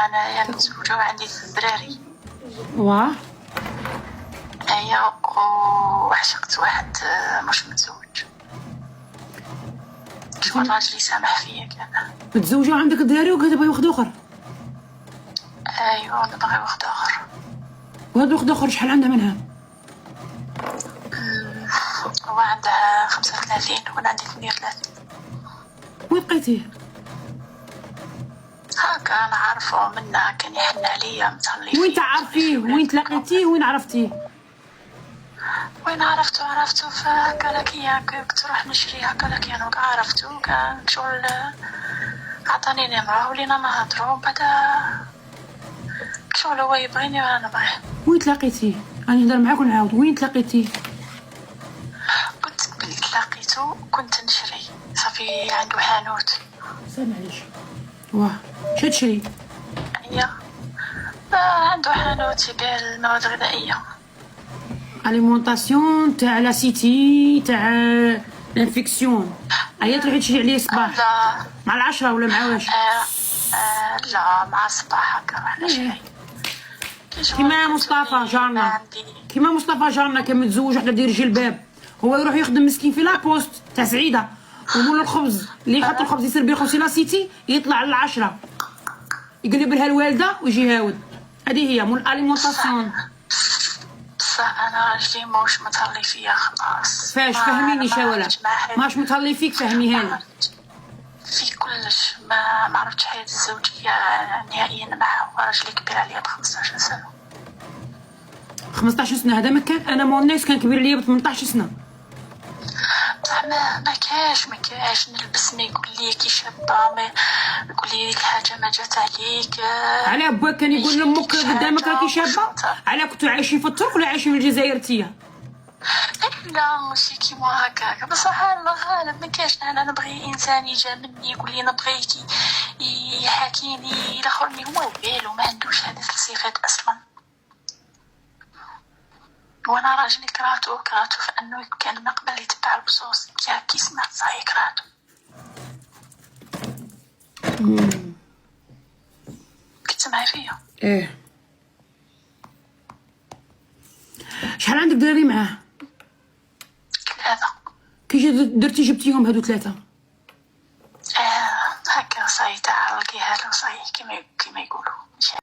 انايا متزوجه وعندي 3 دراري. واه ايا وعشقت واحد مش متزوج. شو الراجل يسامح فيا كان. متزوجه وعندك دراري وكتبغي واحد اخر؟ ايوا نبغي واحد اخر. وهاد واحد اخر شحال عندها منها؟ هو عندها 35 وانا عندي 38. وين لقيتيه؟ هاكا نعرفو منا، كان يحن عليا متهلي فيه. وين تعرفيه؟ وين تلاقيتيه؟ وين عرفتيه؟ وين عرفتو فهاكا لكيا كنت نروح نشري هاكا لكيا نوقع عرفتو كان شغل. عطاني نمرة ولينا نهضرو بعدا شغل هو يبغيني وانا نبغيه. وين تلاقيتيه؟ راني نهضر معاك ونعاود. وين تلاقيتيه؟ كنت قبل تلاقيتو كنت نشري صافي عنده حانوت. معليش. واه شو تشري؟ هي عنده حانوت يبيع المواد الغذائية. اليمونطاسيون تاع لا سيتي تاع الانفيكسيون. هيا تروحي تشري عليه الصباح لا مع 10 ولا مع واش؟ لا مع الصباح هكا رحنا شري. كيما مصطفى جارنا، كيما مصطفى جارنا كان متزوج وحده دير جلباب، هو يروح يخدم مسكين في لابوست تاع سعيده، ومول الخبز اللي يحط الخبز يسير بيه خوسي لا سيتي يطلع على 10 يقلب لها الوالده ويجي يهاود. هذه هي مول اليمونطاسيون. بصح انا راجلي موش متهلي فيا خلاص. فاش فهميني شاوله ماش متهلي فيك، فهميها لي في كلش. ما عرفتش حياة الزوجية نهائيا معه. راجلي كبير عليا ب 15 سنة. 15 سنه هذا ما كان. انا مول الناس كان كبير عليا ب 18 سنه. بصح ما كاش نلبسني يقول لي كي شابه، ما يقول لي الحاجه ما جات عليك. على باك كان يقول لامك قدامك راكي شابه؟ على كنتو عايشين في الترك ولا عايشين في الجزائر تيا؟ لا ماشي كيما هكاك، بصح الغالب ما كاش. انا نبغي انسان يجاملني يقول لي نبغيكي يحاكيني. الاخر اللي هو والو ما عندوش هذه الصفات اصلا. وانا راجلي كرهتو فانه كان من قبل يتبع البصوص يا كي سمعت صاي كرهتو. كتسمعي فيا؟ ايه. شحال عندك دراري معاه؟ 3. كي درتي جبتيهم هادو 3؟